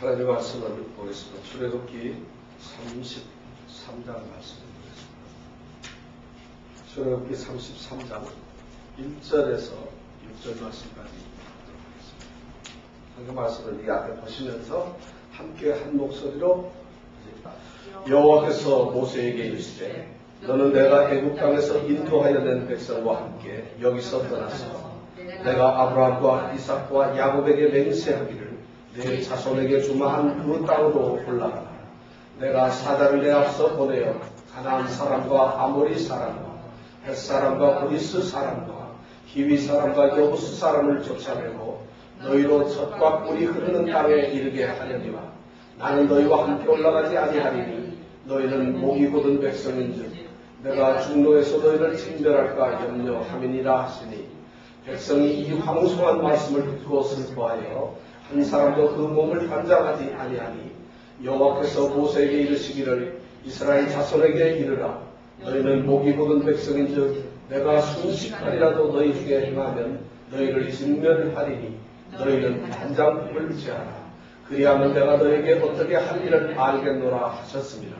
하나님의 말씀을 보겠습니다. 출애굽기 33장 말씀을 보겠습니다. 출애굽기 33장 1절에서 6절 말씀까지 보도록 하겠습니다. 그 말씀을 이 앞에 보시면서 함께 한 목소리로 여호와께서 모세에게 이르시되 너는 내가 애굽 땅에서 인도하여 낸 백성과 함께 여기서 떠나서 내가 아브라함과 이삭과 야곱에게 맹세하기를 내 자손에게 주마한 그 땅으로 올라가라. 내가 사자를 내 앞서 보내어 가나안 사람과 아모리 사람과 헷 사람과 브리스 사람과 히위 사람과 여부스 사람을 쫓아내고 너희로 젖과 꿀이 흐르는 땅에 이르게 하려니와 나는 너희와 함께 올라가지 아니하리니 너희는 목이 곧은 백성인즉 내가 중로에서 너희를 징벌할까 염려함이니라 하시니 백성이 이 황송한 말씀을 듣고 슬퍼하여 한 사람도 그 몸을 단장하지 아니하니 여호와께서 모세에게 이르시기를 이스라엘 자손에게 이르라 너희는 목이 곧은 백성인즉 내가 순식간이라도 너희 중에 행하면 너희를 진멸하리니 너희는 단장품을 제하라 그리하면 내가 너에게 어떻게 할 일을 알겠노라 하셨습니다.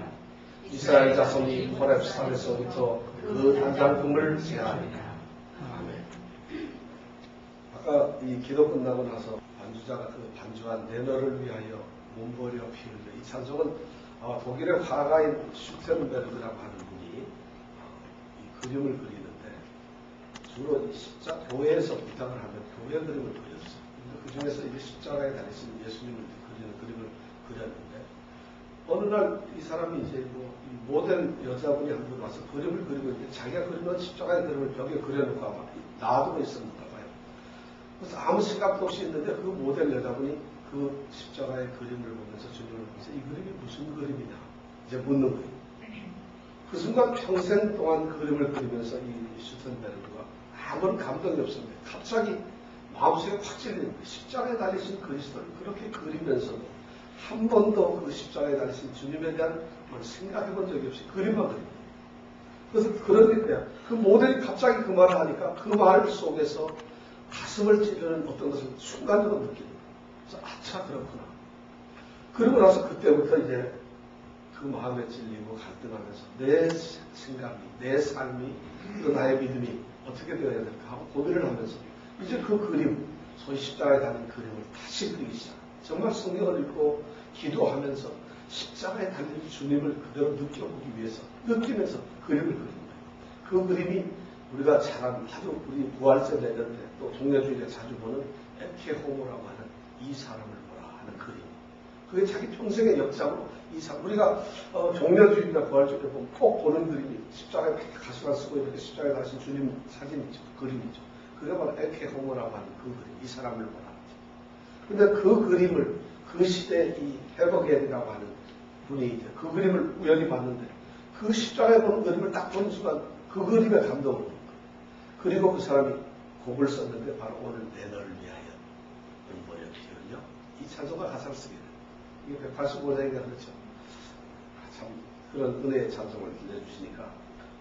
이스라엘 자손이 호렙산에서부터 그 단장품을 제하리라. 아멘. 아까 이 기도 끝나고 나서 반주자가 그 반주한 내 너를 위하여 몸버려 피울려 이 찬송은 독일의 화가인 슈텐베르그라고 하는 분이 이 그림을 그리는데 주로 이 십자 교회에서 부탁을 하면 교회 그림을 그렸어요. 그 중에서 이 십자가에 달리신 예수님을 그리는 그림을 그렸는데 어느 날 이 사람이 이제 이 모델 여자분이 한 분 와서 그림을 그리고 있는데 자기가 그리는 십자가의 그림을 벽에 그려놓고 아마 놔두고 있었는가 봐요. 그래서 아무 생각도 없이 있는데 그 모델 여자분이 그 십자가의 그림을 보면서 주님을 보면서 이 그림이 무슨 그림이냐 이제 묻는 거예요. 그 순간 평생 동안 그림을 그리면서 이 슈텐베르그가 아무런 감동이 없었는데 갑자기 마음속에 확 찔리는 거예요. 십자가에 달리신 그리스도를 그렇게 그리면서도 한 번도 그 십자가에 달리신 주님에 대한 생각해 본 적이 없이 그림만 그립니다. 그래서 그러니까 그 모델이 갑자기 그 말을 하니까 그 말 속에서 가슴을 찌르는 어떤 것을 순간적으로 느끼는 거예요. 그래서 아차 그렇구나. 그러고 나서 그때부터 이제 그 마음에 찔리고 갈등하면서 내 생각이 내 삶이 또 나의 믿음이 어떻게 되어야 될까 하고 고민을 하면서 이제 그 그림 소위 십자가에 달린 그림을 다시 그리기 시작합니다. 정말 성경을 읽고 기도하면서 십자가에 달린 주님을 그대로 느껴보기 위해서 느끼면서 그림을 그리는 거예요. 그 그림이 우리가 잘 아는 아주 우리 부활절 내년 때 또 종려주일에 자주 보는 에케호모라고 하는 이 사람을 보라 하는 그림. 그게 자기 평생의 역사로 이 사람 우리가 종려주일이나 부활절에 보면 꼭 보는 그림이 십자가에 가시관 쓰고 이렇게 십자가에 달린 주님 사진이죠. 그림이죠. 그게 바로 에케호모라고 하는 그 그림. 이 사람을 보라. 근데 그 그림을 그 시대 이 헤버겔이라고 하는 분이 이제 그 그림을 우연히 봤는데 그 십자가에 보는 그림을 딱 보는 순간 그 그림에 감동을 받는 거예요. 그리고 그 사람이 곡을 썼는데 바로 오늘 내 너를 위하여 눈물을 피우며 이 찬송가 가사를 쓰게 돼요. 이게 185장이가 그렇죠. 참 그런 은혜의 찬송을 들려주시니까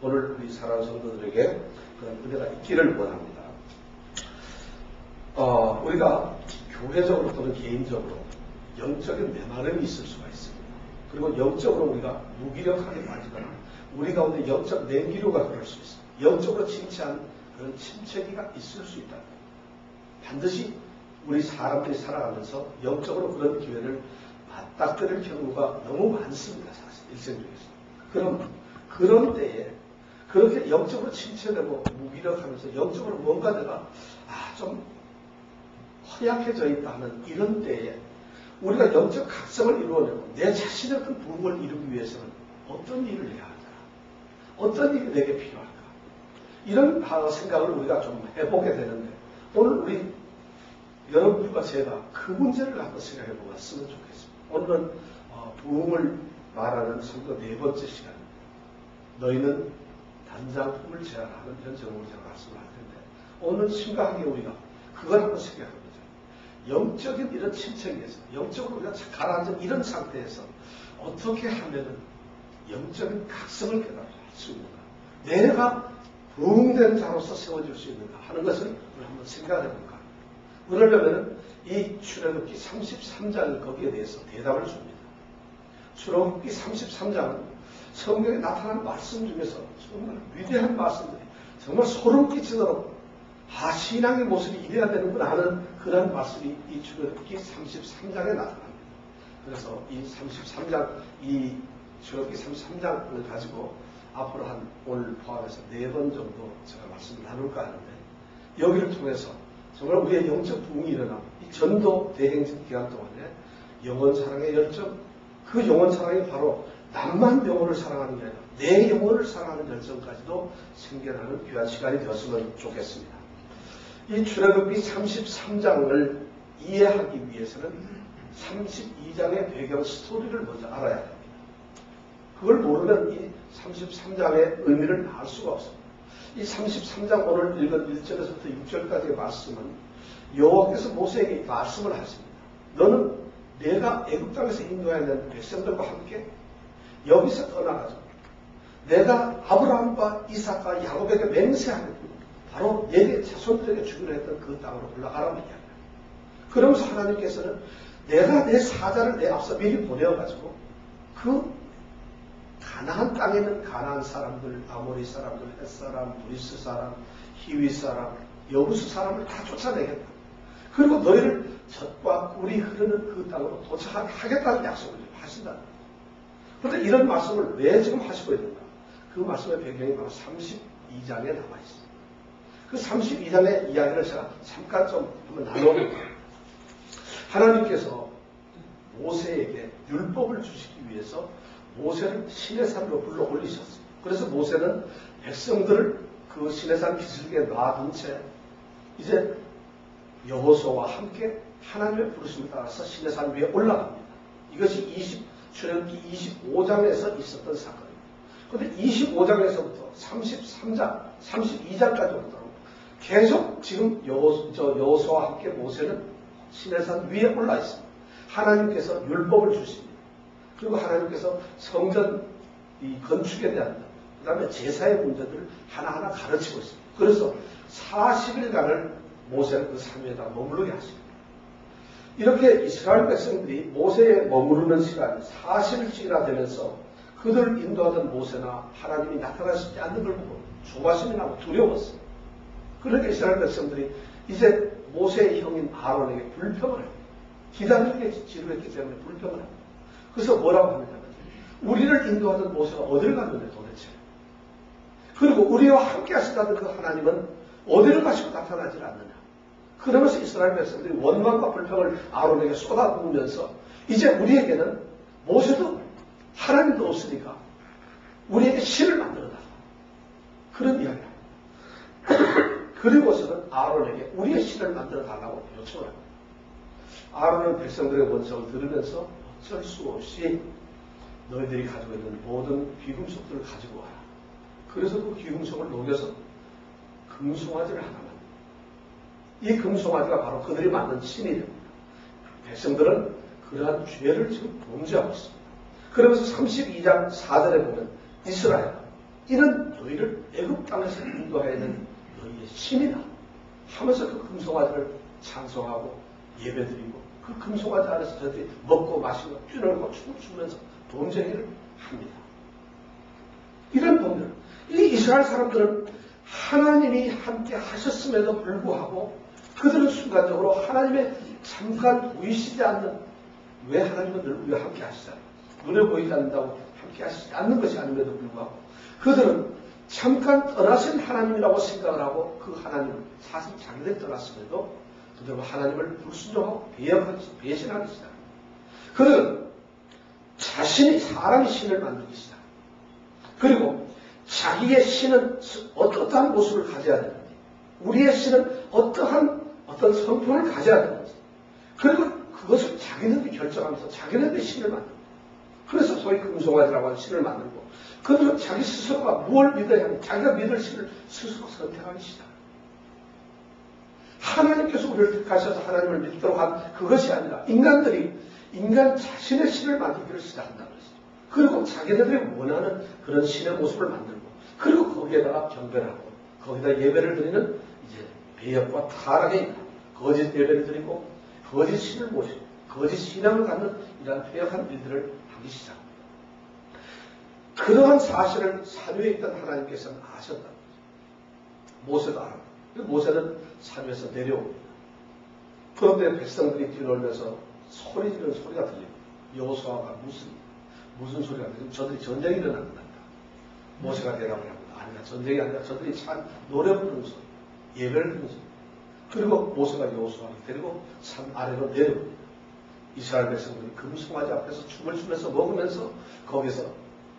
오늘 우리 사랑하는 성도들에게 그런 은혜가 있기를 원합니다. 우리가 교회적으로 또는 개인적으로 영적인 메마름이 있을 수가 있습니다. 그리고 영적으로 우리가 무기력하게 빠지거나 우리 가운데 영적 냉기류가 그럴 수 있습니다. 영적으로 침체한 그런 침체기가 있을 수 있다. 반드시 우리 사람들이 살아가면서 영적으로 그런 기회를 맞닥뜨릴 경우가 너무 많습니다. 사실 일생 중에서. 그런 때에 그렇게 영적으로 침체되고 무기력하면서 영적으로 뭔가 내가 좀 허약해져 있다 하는 이런 때에 우리가 영적 각성을 이루어내고 내 자신의 어떤 부흥을 이루기 위해서는 어떤 일을 해야 할까? 어떤 일이 내게 필요할까? 이런 생각을 우리가 좀 해보게 되는데 오늘 우리 여러분과 제가 그 문제를 한번 생각해 보았으면 좋겠습니다. 오늘은 부흥을 말하는 성도 네 번째 시간입니다. 너희는 단장품을 제하라 하는 이런 제목으로 제가 말씀을 할 텐데 오늘 심각하게 우리가 그걸 한번 생각해 보자. 영적인 이런 침체에서 영적으로 우리가 가라앉은 이런 상태에서 어떻게 하면은 영적인 각성을 깨달을 수 있는가? 내가 부흥된 자로서 세워질 수 있는가 하는 것을 우리 한번 생각해 볼까? 그러려면 이 출애굽기 33장이 거기에 대해서 대답을 줍니다. 출애굽기 33장은 성경에 나타난 말씀 중에서 정말 위대한 말씀들이 정말 소름 끼치도록 신앙의 모습이 이래야 되는구나 하는 그런 말씀이 이 출애굽기 33장에 나타납니다. 그래서 이 33장, 이 출애굽기 33장을 가지고 앞으로 오늘 포함해서 4번 정도 제가 말씀을 나눌까 하는데, 여기를 통해서 정말 우리의 영적 부흥이 일어나고 이 전도 대행 기간 동안에 영혼 사랑의 열정, 그 영혼 사랑이 바로 남만 영혼을 사랑하는 게 아니라 내 영혼을 사랑하는 열정까지도 생겨나는 귀한 시간이 되었으면 좋겠습니다. 이 출애굽기 33장을 이해하기 위해서는 32장의 배경 스토리를 먼저 알아야 됩니다. 그걸 모르면 이 33장의 의미를 알 수가 없습니다. 이 33장 오늘 읽은 1절에서부터 6절까지의 말씀은 여호와께서 모세에게 말씀을 하십니다. 너는 내가 애굽 땅에서 인도해야 하는 백성들과 함께 여기서 떠나가지고 내가 아브라함과 이삭과 야곱에게 맹세하는 바로 내게 자손들에게 주기로 했던 그 땅으로 올라가라는 이야기입니다. 그러면서 하나님께서는 내가 내 사자를 내 앞서 미리 보내어가지고 그 가나안 땅에 있는 가나안 사람들, 아모리 사람들, 헷 사람, 브리스 사람, 히위 사람, 여부수 사람을 다 쫓아내겠다. 그리고 너희를 젖과 꿀이 흐르는 그 땅으로 도착하게 하겠다는 약속을 하신다. 그런데 이런 말씀을 왜 지금 하시고 있는가? 그 말씀의 배경이 바로 32장에 나와 있습니다. 그 32장의 이야기를 제가 잠깐 좀 한번 나눠볼게요. 하나님께서 모세에게 율법을 주시기 위해서 모세를 시내산으로 불러 올리셨어요. 그래서 모세는 백성들을 그 시내산 기슭에 놔둔 채 이제 여호수아와 함께 하나님의 부르심을 따라서 시내산 위에 올라갑니다. 이것이 출애굽기 25장에서 있었던 사건입니다. 그런데 25장에서부터 33장, 32장까지 오도록 계속 지금 여호수아와 함께 모세는 시내산 위에 올라 있습니다. 하나님께서 율법을 주십니다. 그리고 하나님께서 성전 이 건축에 대한 그 다음에 제사의 문제들을 하나하나 가르치고 있습니다. 그래서 40일간을 모세는 그 산 위에다 머무르게 하십니다. 이렇게 이스라엘 백성들이 모세에 머무르는 시간이 40일씩이나 되면서 그들을 인도하던 모세나 하나님이 나타나시지 않는 걸 보고 조바심이 나고 두려웠어요. 그러니까 이스라엘 백성들이 이제 모세의 형인 아론에게 불평을 합니다. 기다리게 지루했기 때문에 불평을 합니다. 그래서 뭐라고 하느냐면 우리를 인도하던 모세가 어디를 갔는데 도대체, 그리고 우리와 함께 하시다던 그 하나님은 어디를 가시고 나타나지 않느냐. 그러면서 이스라엘 백성들이 원망과 불평을 아론에게 쏟아부으면서 이제 우리에게는 모세도 하나님도 없으니까 우리에게 신을 만들어달라, 그런 이야기를 합니다. 그리고서는 아론에게 우리의 신을 만들어달라고 요청을 합니다. 아론은 백성들의 원성을 들으면서 어쩔 수 없이 너희들이 가지고 있는 모든 귀금속들을 가지고 와라. 그래서 그 귀금속을 녹여서 금송아지를 하나 만듭니다. 이 금송아지가 바로 그들이 만든 신이 됩니다. 백성들은 그러한 죄를 지금 범죄하고 있습니다. 그러면서 32장 4절에 보면 이스라엘, 이는 너희를 애굽 땅에서 인도해야 되는 너희의 신이다 하면서 그 금송아지를 찬송하고 예배드리고 그 금송아지 안에서 저들이 먹고 마시고 뛰놀고 춤을 추면서 범죄를 합니다. 이런 분들, 이 이스라엘 사람들은 하나님이 함께 하셨음에도 불구하고 그들은 순간적으로 하나님의 잠깐 보이시지 않는, 왜 하나님은 늘 우리와 함께 하시잖아요. 눈에 보이지 않는다고 함께 하시지 않는 것이 아님에도 불구하고 그들은 잠깐 떠나신 하나님이라고 생각을 하고 그 하나님을 사실 자기들이 떠났음에도 그들은 하나님을 불순종하고 배신하기 시작합니다. 그들은 자신이 사람이 신을 만들기 시작합니다. 그리고 자기의 신은 어떠한 모습을 가져야 되는지, 우리의 신은 어떤 성품을 가져야 되는지, 그리고 그것을 자기들이 결정하면서 자기네들의 신을 만듭니다. 그래서 소위 금송아지라고 하는 신을 만들고 그들은 자기 스스로가 무엇을 믿어야 하는지 자기가 믿을 신을 스스로 선택하기 시작합니다. 하나님께서 우리를 택하셔서 하나님을 믿도록 한 그것이 아니라 인간 자신의 신을 만들기를 시작한다는 것이죠. 그리고 자기네들이 원하는 그런 신의 모습을 만들고 그리고 거기에다가 경배를 하고 거기다 예배를 드리는 이제 배역과 타락에 거짓 예배를 드리고 거짓 신을 모시고 거짓 신앙을 갖는 이러한 퇴역한 일들을 하기 시작합니다. 그러한 사실을 사료에 있던 하나님께서는 아셨다. 모세도 알았다. 모세는 사료에서 내려옵니다. 그런데 백성들이 뒤놀면서 소리 지르는 소리가 들립니다. 여호수아가 무슨 소리가 들리면 저들이 전쟁이 일어난 것 같다. 모세가 대답을 합니다. 아니야, 전쟁이 아니라 저들이 참 노래 부르는 소리, 예배를 드리는 소리. 그리고 모세가 여호수아를 데리고 산 아래로 내려옵니다. 이스라엘 백성들이 금송아지 앞에서 춤을 추면서 먹으면서 거기서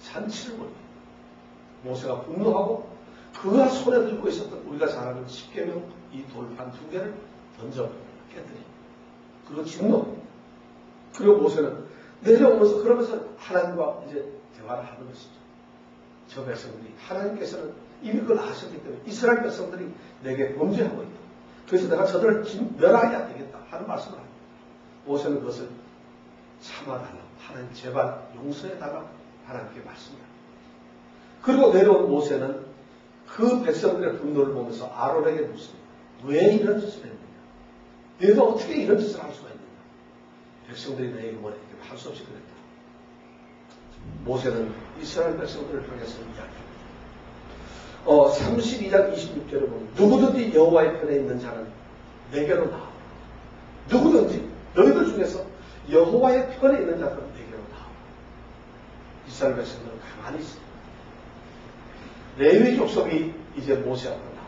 잔치를 벌입니다. 모세가 분노하고 그가 손에 들고 있었던 우리가 잘 아는 10계명 이 돌판 2개를 던져버립니다. 깨뜨립니다. 그리고 진노. 그리고 모세는 내려오면서 그러면서 하나님과 이제 대화를 하는 것이죠. 저 백성들이 하나님께서는 이미 그걸 아셨기 때문에 이스라엘 백성들이 내게 범죄하고 있다. 그래서 내가 저들을 멸하여야 되겠다 하는 말씀을 합니다. 모세는 그것을 참아달라고 하나님 제발 용서해달라고 하나님께 말씀합니다. 그리고 내려온 모세는 그 백성들의 분노를 보면서 아론에게 묻습니다. 왜 이런 짓을 했느냐? 내가 어떻게 이런 짓을 할 수가 있느냐? 백성들이 내게 뭐랬기 때문에 할 수 없이 그랬다. 모세는 이스라엘 백성들을 향해서 이야기합니다. 32장 26절에 보면 누구든지 여호와의 편에 있는 자는 내게로 나와. 누구든지 너희들 중에서 여호와의 편에 있는 자들은 내게로 나와. 이스라엘 백성들은 가만히 있습니다. 레위 족속이 이제 모세 앞으로 나옵니다.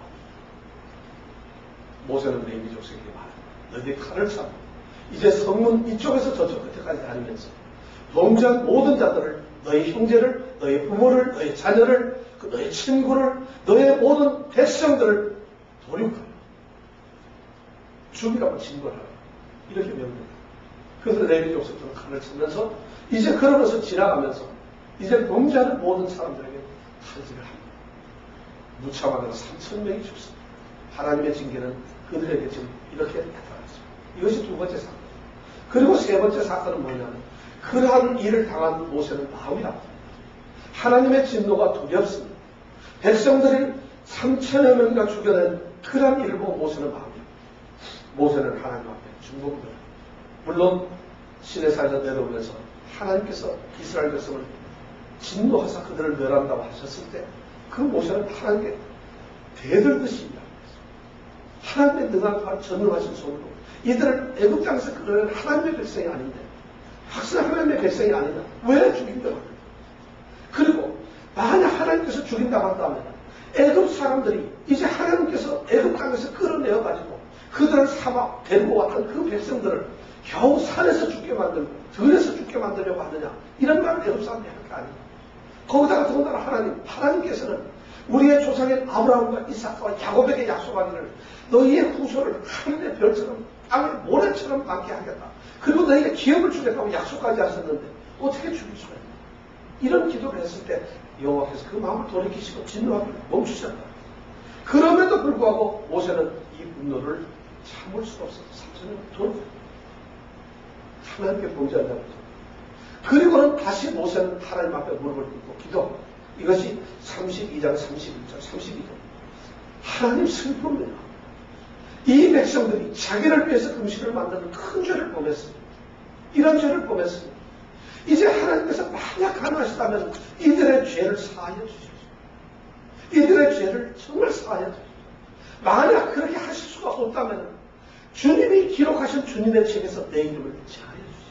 모세는 레위 족속에게 말합니다. 너희들이 칼을 차고 이제 성문 이쪽에서 저쪽 끝에까지 다니면서 범죄한 모든 자들을 너희 형제를, 너희 부모를, 너희 자녀를, 너희 친구를, 너희 모든 백성들을 도륙하라. 죽이라고 진거하라. 이렇게 명령합니다. 그래서 레위 족속들은 칼을 치면서 이제 그러면서 지나가면서 이제 범죄하는 모든 사람들에게 칼질을 합니다. 무참하게도 3,000명이 죽습니다. 하나님의 징계는 그들에게 지금 이렇게 나타났습니다. 이것이 두 번째 사건. 그리고 세 번째 사건은 뭐냐면 그러한 일을 당한 모세는 마음이 아픕니다. 하나님의 진노가 두렵습니다. 백성들이 3,000여 명이나 죽여낸 그러한 일을 보고 모세는 마음이 아픕니다. 모세는 하나님 앞에 중보를 합니다. 물론 시내산에서 내려오면서 하나님께서 이스라엘 백성을 진노하사 그들을 멸한다고 하셨을 때 그 모세는 하나님께 대들듯이 이야기했습니다. 하나님의 능한 전능하신 손으로 이들을 애굽 땅에서 끌어낸 하나님의 백성이 아닌데 확실한 하나님의 백성이 아니냐 왜 죽인다고 합니까? 그리고 만약 하나님께서 죽인다고 한다면 애굽 사람들이 이제 하나님께서 애굽 땅에서 끌어내어가지고 그들을 삼아 데리고 왔던 그 백성들을 겨우 산에서 죽게 만들고 들에서 죽게 만들려고 하느냐 이런 말을 애굽 사람들이 할 게 아닙니다. 거기다가 더군다나 하나님께서는 우리의 조상인 아브라함과 이삭과 야곱에게 약속하기를 너희의 후손을 하늘의 별처럼 땅의 모래처럼 많게 하겠다. 그리고 너희에게 기업을 주겠다고 약속까지 하셨는데 어떻게 죽일 수가 있냐. 이런 기도를 했을 때 여호와께서 그 마음을 돌이키시고 진노하기를 멈추셨다. 그럼에도 불구하고 모세는 이 분노를 참을 수가 없어서 3,000년 돌고 하나님께 범죄한다고 그리고는 다시 모세는 하나님 앞에 무릎을 꿇고 기도합니다. 이것이 32장 31절 32절 하나님 슬픕니다. 이 백성들이 자기를 위해서 금식을 만드는 큰 죄를 범했습니다. 이런 죄를 범했습니다. 이제 하나님께서 만약 가능하시다면 이들의 죄를 사하여 주십시오. 이들의 죄를 정말 사하여 주십시오. 만약 그렇게 하실 수가 없다면 주님이 기록하신 주님의 책에서 내 이름을 제하여 주십시오.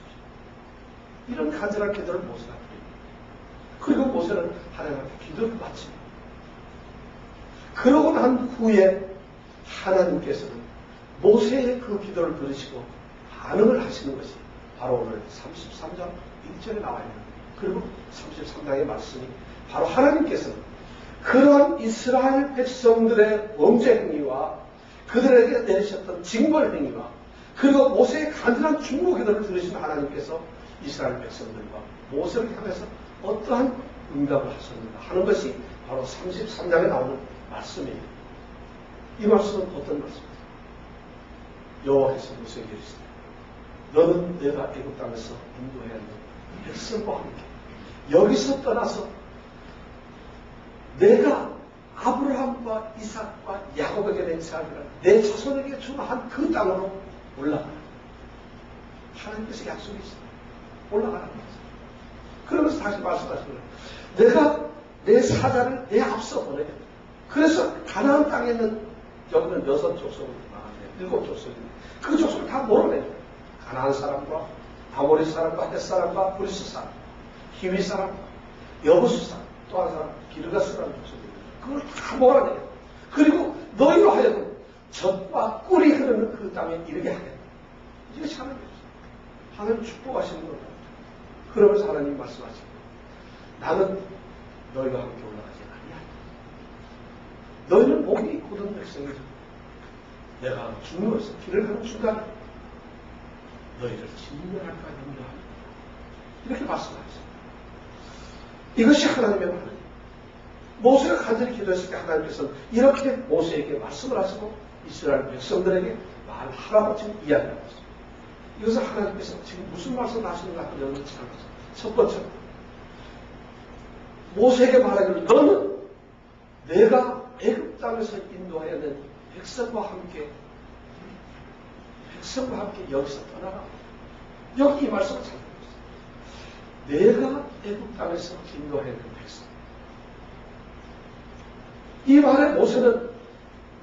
이런 간절한 기도를 모세가 드립니다. 그리고 모세는 하나님 앞에 기도를 마칩니다. 그러고 난 후에 하나님께서는 모세의 그 기도를 들으시고 반응을 하시는 것이 바로 오늘 33장 1절에 나와 있는 그리고 33장의 말씀이 바로 하나님께서는 그러한 이스라엘 백성들의 범죄 행위와 그들에게 내리셨던 징벌 행위와 그리고 모세의 간절한 중보 기도를 들으신 하나님께서 이스라엘 백성들과 모세를 향해서 어떠한 응답을 하셨는가 하는 것이 바로 33장에 나오는 말씀입니다. 이 말씀은 어떤 말씀입니까? 여호와께서 모세에게 이르시되 너는 내가 애굽 땅에서 인도해야 하는 백성과 함께 여기서 떠나서 내가 아브라함과 이삭과 야곱에게 맹세하기를 내 자손에게 주마 한 그 땅으로 올라가. 하나님께서 약속이 있어요. 올라가라는 거죠. 그러면서 다시 말씀하시는 거예요. 내가 내 사자를 내 앞서 보내겠다. 그래서 가나안 땅에 있는 여기는 6족속이 나왔네요. 7족속이. 그 족속을 다 몰아내요. 가나안 사람과 아모리 사람과 헷 사람과 브리스 사람, 히위 사람과 여부수 사람, 또 한 사람 기르가스라는 족속입니다. 그걸 다 몰아내요. 그리고 너희로 하여금 젖과 꿀이 흐르는 그 땅에 이르게 하겠다. 이것이 하나님이죠. 하나님 축복하시는 겁니다. 그러면서 하나님이 말씀하시고 나는 너희가 함께 올라가지 아니하리라. 너희는 목이 곧은 백성이죠. 내가 죽음에서 길을 가는 순간 너희를 진멸할까 염려하리라. 이렇게 말씀하셨습니다. 이것이 하나님의 말입니다. 모세가 간절히 기도했을 때 하나님께서는 이렇게 모세에게 말씀을 하시고 이스라엘 백성들에게 말하라고 지금 이야기하고 있습니다. 이것을 하나님께서 지금 무슨 말씀을 하시는가 하면 여러분 잘 보세요. 첫 번째, 모세에게 말하기를 너는 내가 애굽 땅에서 인도하여 낸 백성과 함께 여기서 떠나라. 여기 이 말씀을 잘 보고 있어요. 내가 애굽 땅에서 인도하여 낸 백성. 이 말에 모세는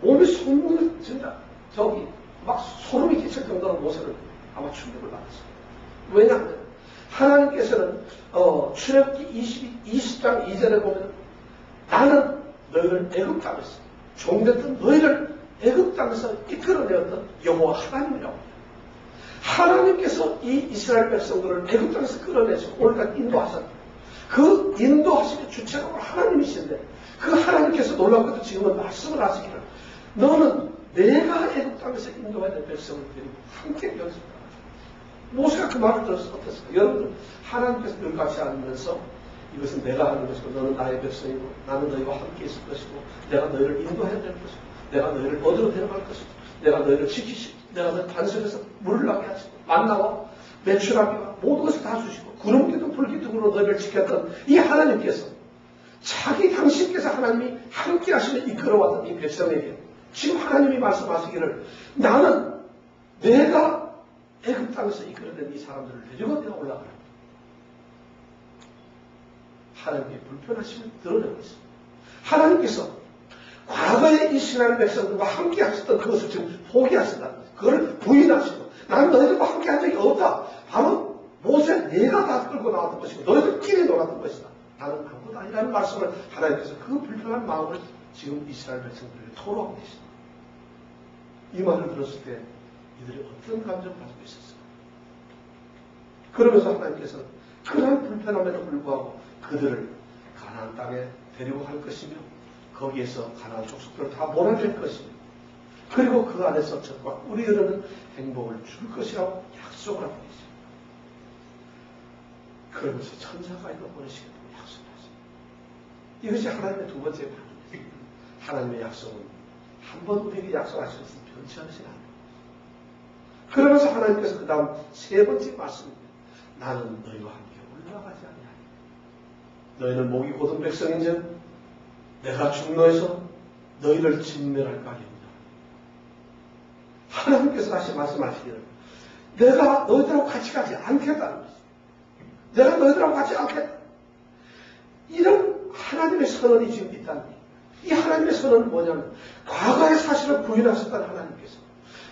몸이 소문을 진다. 저기 막 소름이 끼칠 정도로 모세는 아마 충격을 받았어요. 왜냐하면 하나님께서는 출애굽기 20장 2절에 보면 나는 너희를 애굽 땅에서 종됐던 너희를 애굽 땅에서 이끌어내었던 여호와 하나님이라고 해요. 하나님께서 이 이스라엘 백성들을 애굽 땅에서 끌어내시고 오늘까지 인도하셨다. 그 인도하심의 주체가 하나님이신데 그 하나님께서 놀랍게도 지금은 말씀을 하시기를 너는 내가 애굽 땅에서 인도해야 될 백성을 데리고 함께 여기서 떠나라. 모세가 그 말을 들었을 때 어땠을까? 여러분들 하나님께서 늘같이 알면서 이것은 내가 하는 것이고 너는 나의 백성이고 나는 너희와 함께 있을 것이고 내가 너희를 인도해야 될 것이고 내가 너희를 어디로 데려갈 것이고 내가 너희를 지키시고 내가 너희 반석에서 물을 나게 하시고 만나와 매출하기와 모든 것을 다 주시고 구름기둥 불기둥으로 너희를 지켰던 이 하나님께서 자기 당신께서 하나님이 함께 하시며 이끌어왔던 이 백성에게 지금 하나님이 말씀하시기를 나는 내가 애굽 땅에서 이끌어낸 이 사람들을 데리고 내가 올라가라. 하나님의 불편하심을 드러내고 있습니다. 하나님께서 과거의 이스라엘 백성들과 함께 하셨던 그것을 지금 포기하신다는 거죠. 그걸 부인하시고 나는 너희들과 함께 한 적이 없다. 바로 모세 내가 다 끌고 나왔던 것이고 너희들끼리 놀았던 것이다. 나는 아무것도 아니라는 말씀을 하나님께서 그 불편한 마음을 지금 이스라엘 백성들에게 토로하고 계십니다. 이 말을 들었을 때 이들이 어떤 감정을 가지고 있었을까? 그러면서 하나님께서 그러한 불편함에도 불구하고 그들을 가나안 땅에 데리고 갈 것이며 거기에서 가나안 족속들을 다 몰아낼 것이며 그리고 그 안에서 젖과 꿀이 흐르는 행복을 줄 것이라고 약속을 하고 계십니다. 그러면서 천사가 이거 보내시겠다고 약속을 하십니다. 이것이 하나님의 두 번째 반응입니다. 하나님의 약속은 한 번 우리에게 약속하셨으면 변치 않으신 하나님. 그러면서 하나님께서 그 다음 세 번째 말씀입니다. 나는 너희와 함께 올라가지 아니하리라. 너희는 목이 곧은 백성인즉 내가 중노에서 너희를 진멸할까 하리라. 하나님께서 다시 말씀하시기를 내가 너희들하고 같이 가지 않겠다는 것입니다. 내가 너희들하고 같이 않겠다. 이런 하나님의 선언이 지금 있다는 거예요. 이 하나님의 선언은 뭐냐면 과거의 사실을 부인하셨던 하나님께서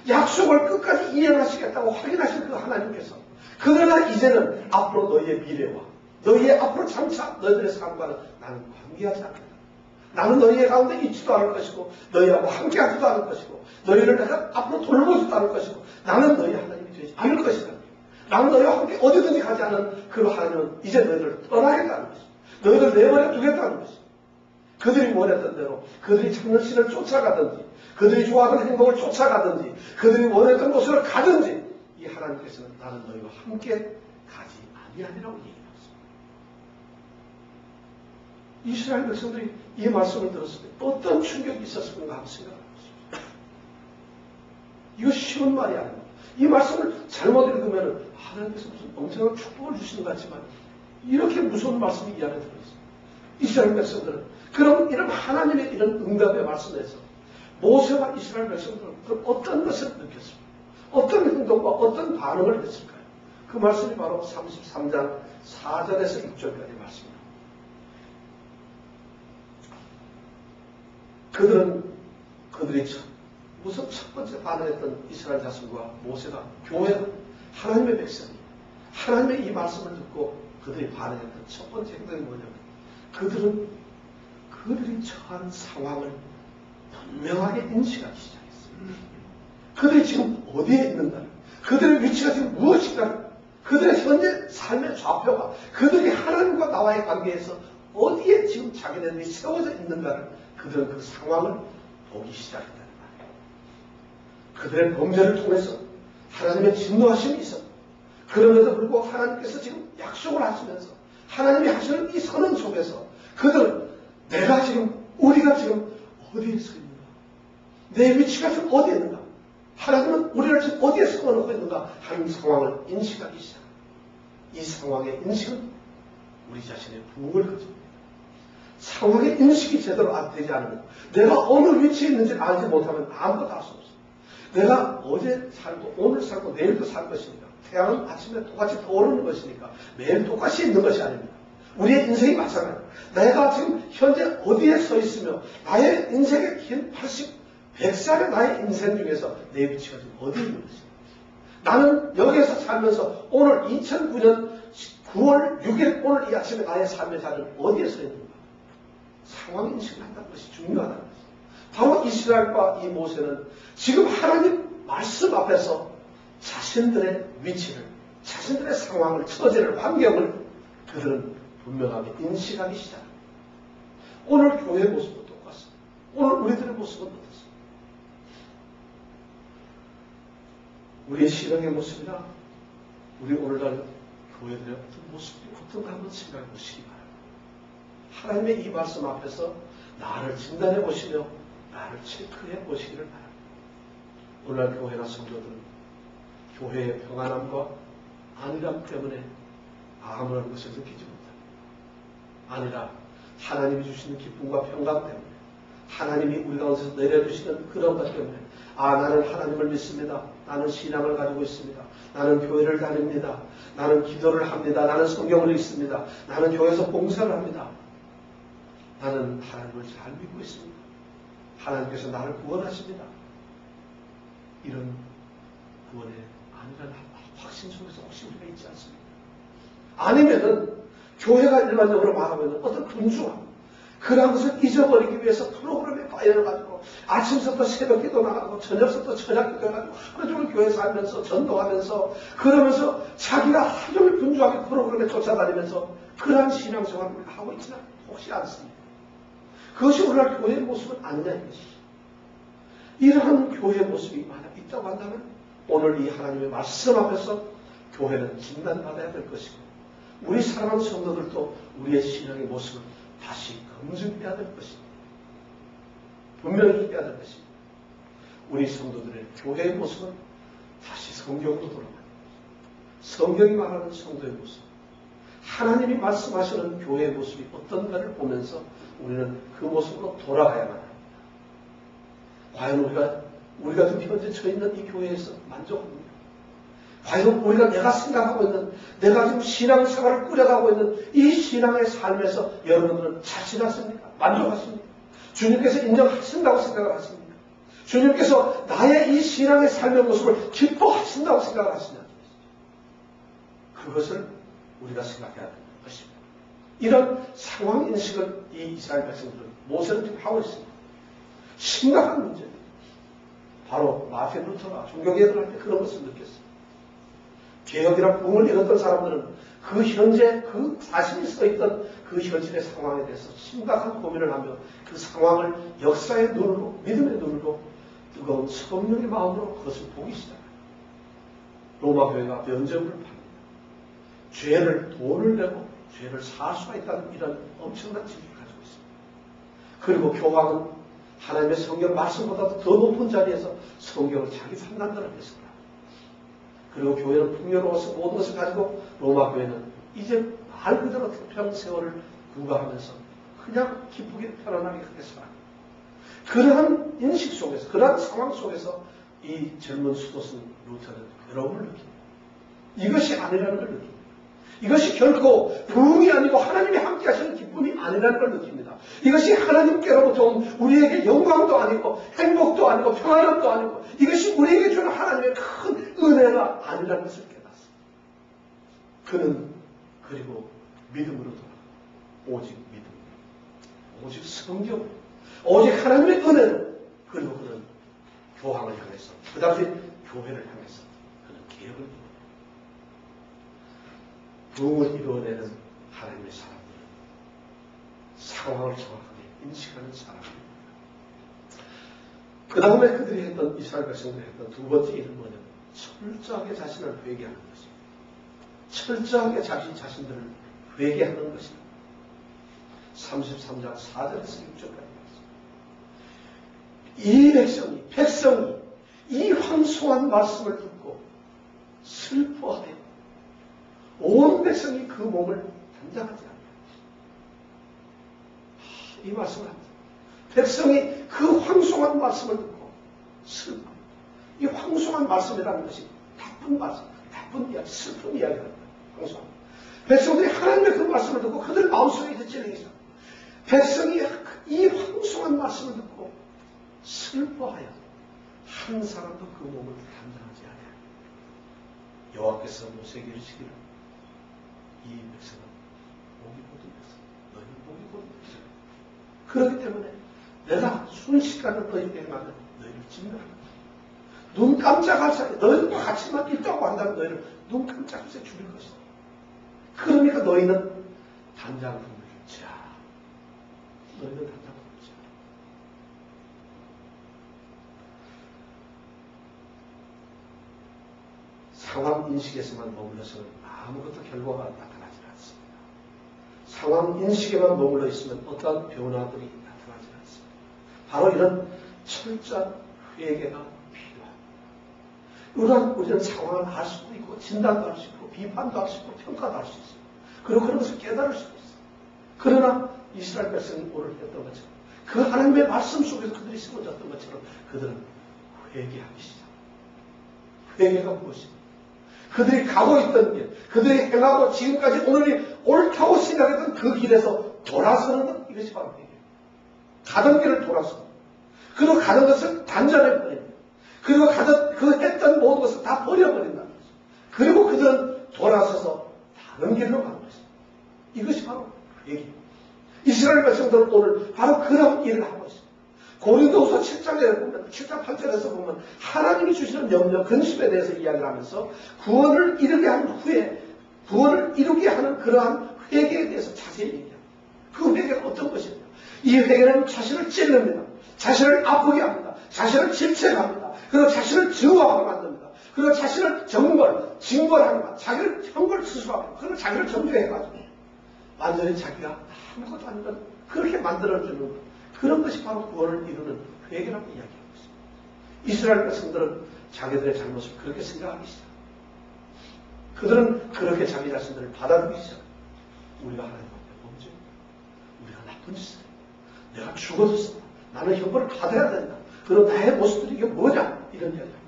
약속을 끝까지 이행하시겠다고 확인하신 그 하나님께서 그러나 이제는 앞으로 너희의 미래와 너희의 앞으로 장차 너희들의 삶과는 나는 관계하지 않겠다. 나는 너희의 가운데 있지도 않을 것이고 너희하고 함께하지도 않을 것이고 너희를 내가 앞으로 돌보지도 않을 것이고 나는 너희 하나님이 되지 않을 것이다. 나는 너희와 함께 어디든지 가지 않은 그 하나님은 이제 너희를 떠나겠다는 것이다. 너희를 내버려 두겠다는 것이다. 그들이 원했던 대로 그들이 찾는 신을 쫓아가든지 그들이 좋아하는 행복을 쫓아가든지 그들이 원했던 곳으로 가든지 이 하나님께서는 나는 너희와 함께 가지 아니하리라고 얘기합니다. 이스라엘 백성들이 이 말씀을 들었을 때 어떤 충격이 있었을까 하고 생각을 해보십시오. 이거 쉬운 말이 아닙니다. 이 말씀을 잘못 읽으면 하나님께서 무슨 엄청난 축복을 주시는 것 같지만 이렇게 무서운 말씀이 이 안에 들어있습니다. 이스라엘 백성들은 그럼 이런 하나님의 이런 응답의 말씀에서 모세와 이스라엘 백성들은 어떤 것을 느꼈습니까? 어떤 행동과 어떤 반응을 했을까요? 그 말씀이 바로 33장 4절에서 6절까지 말씀입니다. 그들이 우선 첫 번째 반응했던 이스라엘 자손과 모세가, 교회가, 하나님의 백성이 하나님의 이 말씀을 듣고 그들이 반응했던 첫 번째 행동이 뭐냐면, 그들이 처한 상황을 분명하게 인식하기 시작했어요. 그들이 지금 어디에 있는가, 그들의 위치가 지금 무엇인가, 그들의 현재 삶의 좌표가 그들이 하나님과 나와의 관계에서 어디에 지금 자기네들이 세워져 있는가를, 그들은 그 상황을 보기 시작했다는 말이에요. 그들의 범죄를 통해서 하나님의 진노하심이 있었고, 그럼에도 불구하고 하나님께서 지금 약속을 하시면서 하나님이 하시는 이 선언 속에서 우리가 지금 어디에 서 있는가, 내 위치가 지금 어디에 있는가, 하나님은 우리를 지금 어디에 세워놓고 있는가 하는 상황을 인식하기 시작합니다. 이 상황의 인식은 우리 자신의 부흥을 가져옵니다. 상황의 인식이 제대로 되지 않으면, 내가 어느 위치에 있는지 알지 못하면 아무것도 할 수 없어요. 내가 어제 살고 오늘 살고 내일도 살 것이니까, 태양은 아침에 똑같이 떠오르는 것이니까 매일 똑같이 있는 것이 아닙니다. 우리의 인생이 마찬가지입니다. 내가 지금 현재 어디에 서 있으며 나의 인생의 긴 80, 100살의 나의 인생 중에서 내 위치가 지금 어디에 있는 것입니까? 나는 여기에서 살면서 오늘 2009년 9월 6일 오늘 이 아침에 나의 삶의 자리는 어디에 서 있는가? 상황 인식을 한다는 것이 중요하다는 것입니다. 바로 이스라엘과 이 모세는 지금 하나님 말씀 앞에서 자신들의 위치를, 자신들의 상황을, 처지를, 환경을 그들은 분명하게 인식하기 시작합니다. 오늘 교회의 모습은 똑같습니다. 오늘 우리들의 모습은 어떻습니까? 우리의 신앙의 모습이나 우리 오늘날 교회들의 어떤 모습이 어떤가 한번 생각해 보시기 바랍니다. 하나님의 이 말씀 앞에서 나를 진단해 보시며 나를 체크해 보시기를 바랍니다. 오늘날 교회나 성도들은 교회의 평안함과 안일함 때문에 아무런 것을 느끼지 못합니다. 아니라 하나님이 주시는 기쁨과 평강 때문에, 하나님이 우리 가운데서 내려주시는 그런 것 때문에, 나는 하나님을 믿습니다. 나는 신앙을 가지고 있습니다. 나는 교회를 다닙니다. 나는 기도를 합니다. 나는 성경을 읽습니다. 나는 교회에서 봉사를 합니다. 나는 하나님을 잘 믿고 있습니다. 하나님께서 나를 구원하십니다. 이런 구원의 안일한 확신 속에서 혹시 우리가 있지 않습니까? 아니면은 교회가 일반적으로 말하면 어떤 분주함, 그런 것을 잊어버리기 위해서 프로그램에 빠져가지고 아침부터 새벽 기도 나가고 저녁부터 저녁 기도 해가지고 하루 종일 교회 살면서 전도하면서 그러면서 자기가 하루 종일 분주하게 프로그램에 쫓아다니면서 그러한 신앙생활을 우리가 하고 있지는 혹시 않습니다. 그것이 오늘날 교회의 모습은 아니냐 이것이죠. 이러한 교회의 모습이 만약 있다고 한다면 오늘 이 하나님의 말씀 앞에서 교회는 진단받아야 될 것이고, 우리 사랑하는 성도들도 우리의 신앙의 모습을 다시 검증해야 될 것입니다. 분명히 해야 될 것입니다. 우리 성도들의 교회의 모습은 다시 성경으로 돌아갑니다. 성경이 말하는 성도의 모습, 하나님이 말씀하시는 교회의 모습이 어떤가를 보면서 우리는 그 모습으로 돌아가야만 합니다. 과연 우리가 지금 현재 처해 있는 이 교회에서 만족합니다. 과연 우리가 내가 생각하고 있는, 내가 지금 신앙생활을 꾸려가고 있는 이 신앙의 삶에서 여러분들은 자신하십니까? 만족하십니까? 주님께서 인정하신다고 생각을 하십니까? 주님께서 나의 이 신앙의 삶의 모습을 기뻐하신다고 생각을 하시냐? 그것을 우리가 생각해야 되는 것입니다. 이런 상황 인식을 이 이스라엘 백성들은 모세는 지금 하고 있습니다. 심각한 문제입니다. 바로 마틴 루터가 종교개혁을 할 때 그런 것을 느꼈습니다. 개혁이란 부흥을 이뤘던 사람들은 그 현재 그 자신이 서 있던 그 현실의 상황에 대해서 심각한 고민을 하며 그 상황을 역사의 눈으로, 믿음의 눈으로, 뜨거운 성령의 마음으로 그것을 보기 시작합니다. 로마 교회가 면죄부를 팝니다. 죄를 돈을 내고 죄를 살 수가 있다는 이런 엄청난 지식을 가지고 있습니다. 그리고 교황은 하나님의 성경 말씀보다도 더 높은 자리에서 성경을 자기 판단대로 했습니다. 그리고 교회는 풍요로워서 모든 것을 가지고 로마 교회는 이제 말 그대로 태평 세월을 구가하면서 그냥 기쁘게 편안하게 그렇게 살아갑니다. 그러한 인식 속에서, 그러한 상황 속에서 이 젊은 수도승 루터는 괴로움을 느낍니다. 이것이 아니라는 걸 느낍니다. 이것이 결코 부흥이 아니고 하나님이 함께 하시는 기쁨이 아니라는 걸 느낍니다. 이것이 하나님께로부터 온 우리에게 영광도 아니고 행복도 아니고 평안함도 아니고 이것이 우리에게 주는 하나님의 큰 은혜가 아니라는 것을 깨닫습니다. 그는 그리고 믿음으로 돌아가. 오직 믿음, 오직 성경, 오직 하나님의 은혜로, 그리고 그는 교황을 향해서, 그 당시 교회를 향해서 그는 계획을 이루어냅니다. 부흥을 이루어내는 하나님의 사람들은 상황을 정확하게 인식하는 사람입니다. 그 다음에 그들이 했던, 이스라엘 백성들이 했던 두 번째 일은 뭐냐면 철저하게 자신을 회개하는 것입니다. 철저하게 자신들을 회개하는 것입니다. 33장 4절에서 6절까지 이 백성이 이 황송한 말씀을 듣고 슬퍼하되 온 백성이 그 몸을 단장하지 않는다. 이 말씀을 합니다. 백성이 그 황송한 말씀을 듣고 슬퍼합니다. 이 황송한 말씀이라는 것이 나쁜 말씀, 나쁜 이야기, 슬픈 이야기랍니다. 황송합니다. 백성들이 하나님의 그 말씀을 듣고 그들 마음속에 이제 찔리기 시작합니다. 백성이 이 황송한 말씀을 듣고 슬퍼하여 한 사람도 그 몸을 단장하지 않아요. 여호와께서 모세에게 이르시기를 이 백성은 목이 곧이었어. 너희는 목이 곧이었어. 그렇기 때문에 내가 순식간에 너희에게 행하면 너희를 진멸한다. 눈 깜짝할 사이 너희들과 같이만 있다고 한다면 너희를 눈 깜짝할 사이 죽일 것이다. 그러니까 너희는 단장품을 자. 너희는 단장품을 자. 상황 인식에서만 머물러서는 아무것도 결과가 나타나지 않습니다. 상황 인식에만 머물러 있으면 어떠한 변화들이 나타나지 않습니다. 바로 이런 철저한 회개가 필요합니다. 우리는 상황을 알 수도 있고 진단도 할 수 있고 비판도 할 수 있고 평가도 할 수 있어요. 그리고 그런 것을 깨달을 수도 있어요. 그러나 이스라엘 백성이 오늘 했던 것처럼 그 하나님의 말씀 속에서 그들이 쓰러졌던 것처럼 그들은 회개하기 시작합니다. 회개가 무엇입니까? 그들이 가고 있던 길, 그들이 행하고 지금까지 오늘이 옳다고 생각했던 그 길에서 돌아서는 것, 이것이 바로 회개예요. 가던 길을 돌아서 그리고 가던 것을 단절해버립니다. 그리고 가던 그 했던 모든 것을 다 버려버린다는 거죠. 그리고 그들은 돌아서서 다른 길로 가는 것입니다. 이것이 바로 회개입니다. 이스라엘 백성들은 오늘 바로 그런 일을 하고 있습니다. 고린도후서 7장에 보면 7장 8절에서 보면 하나님이 주시는 명령 근심에 대해서 이야기를 하면서 구원을 이루게 한 후에 구원을 이루게 하는 그러한 회개에 대해서 자세히 얘기합니다. 그 회개는 어떤 것입니까? 이 회개는 자신을 찔릅니다. 자신을 아프게 합니다. 자신을 질책합니다. 그리고 자신을 증오하게 만듭니다. 그리고 자신을 징벌합니다. 자기를 형벌 스스로합니다. 그리고 자기를 정죄해가지고 완전히 자기가 아무것도 아닌 것 그렇게 만들어주는 것. 그런 것이 바로 구원을 이루는 회개라고 이야기하고 있습니다. 이스라엘 백성들은 자기들의 잘못을 그렇게 생각하기 시작합니다. 그들은 그렇게 자기 자신들을 받아들이기 시작합니다. 우리가 하나님 앞에 범죄, 우리가 나쁜 짓을 했다. 내가 죽어졌어. 나는 형벌을 받아야 된다. 그럼 나의 모습들이 이게 뭐냐? 이런 이야기합니다.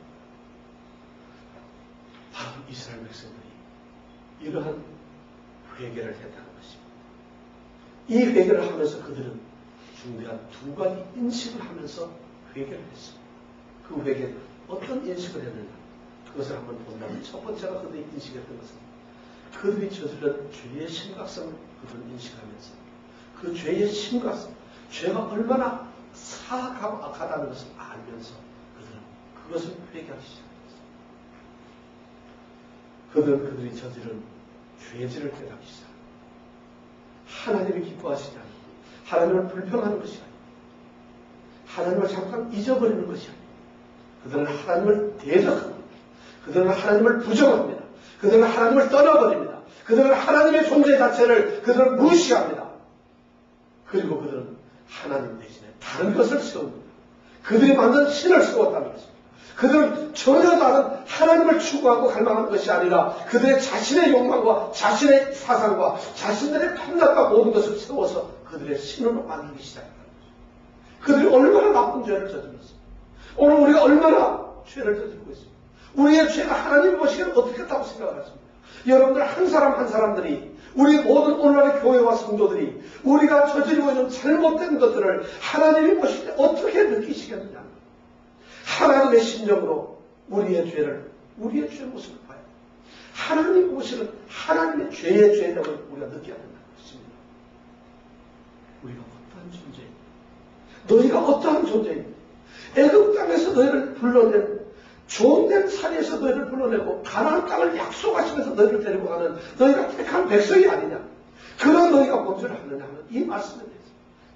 바로 이스라엘 백성들이 이러한 회개를 했다는 것입니다. 이 회개를 하면서 그들은 중대한 두 가지 인식을 하면서 회개를 했습니다. 그 회개는 어떤 인식을 했느냐? 그것을 한번 본다면 첫 번째가 그들이 인식했던 것은 그들이 저질른 죄의 심각성을 그들은 인식하면서 그 죄의 심각성, 죄가 얼마나 사악하고 악하다는 것을 알면서 그들은 그것을 회개하기 시작했습니다. 그들은 그들이 저지른 죄질을 깨닫기 시작합니다. 하나님이 기뻐하시지 않고 하나님을 불평하는 것이 아닙니다. 하나님을 잠깐 잊어버리는 것이 아닙니다. 그들은 하나님을 대적합니다. 그들은 하나님을 부정합니다. 그들은 하나님을 떠나버립니다. 그들은 하나님의 존재 자체를 그들은 무시합니다. 그리고 그들은 하나님 대신에 다른 것을 세웁니다. 그들이 만든 신을 세웠다는 것입니다. 그들은 전혀 다른 하나님을 추구하고 갈망하는 것이 아니라 그들의 자신의 욕망과 자신의 사상과 자신들의 탐락과 모든 것을 세워서 그들의 신으로 만들기 시작했다는 것입니다. 그들이 얼마나 나쁜 죄를 저질렀습니까? 오늘 우리가 얼마나 죄를 저지르고 있습니다. 우리의 죄가 하나님 보시기에 어떻겠다고 생각하십니까? 여러분들 한 사람 한 사람들이, 우리 모든 오늘날의 교회와 성도들이 우리가 저지르고 있는 잘못된 것들을 하나님이 보실 때 어떻게 느끼시겠느냐? 하나님의 심정으로 우리의 죄를, 우리의 죄 모습을 봐야 돼. 하나님 보시는 하나님의 죄의 죄력을 우리가 느껴야 된다는 것입니다. 우리가 어떠한 존재입니까? 너희가 어떠한 존재입니까? 애굽 땅에서 너희를 불러낸, 좋은 산에서 너희를 불러내고 가나안 땅을 약속하시면서 너희를 데리고 가는 너희가 택한 백성이 아니냐? 그런 너희가 범죄를 하느냐 하는 이 말씀에 대해서,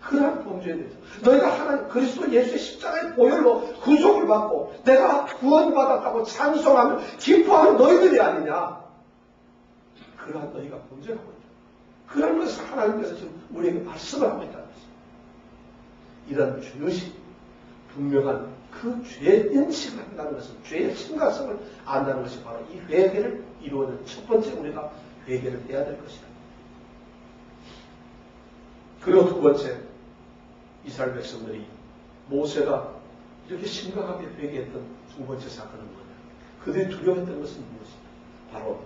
그러한 범죄에 대해서 너희가 하나님 그리스도 예수의 십자가의 보혈로 구속을 받고 내가 구원받았다고 찬송하며 기뻐하는 너희들이 아니냐? 그러한 너희가 범죄를 하고 있다. 그런 것을 하나님께서 지금 우리에게 말씀을 하고 있다는 것입니다. 이런 죄의식, 분명한 그 죄의 인식을 한다는 것은, 죄의 심각성을 안다는 것이 바로 이 회개를 이루어낸 첫 번째 우리가 회개를 해야 될 것이다. 그리고 두 번째, 이스라엘 백성들이 모세가 이렇게 심각하게 회개했던 두 번째 사건은 뭐냐? 그들이 두려워했던 것은 무엇이냐? 바로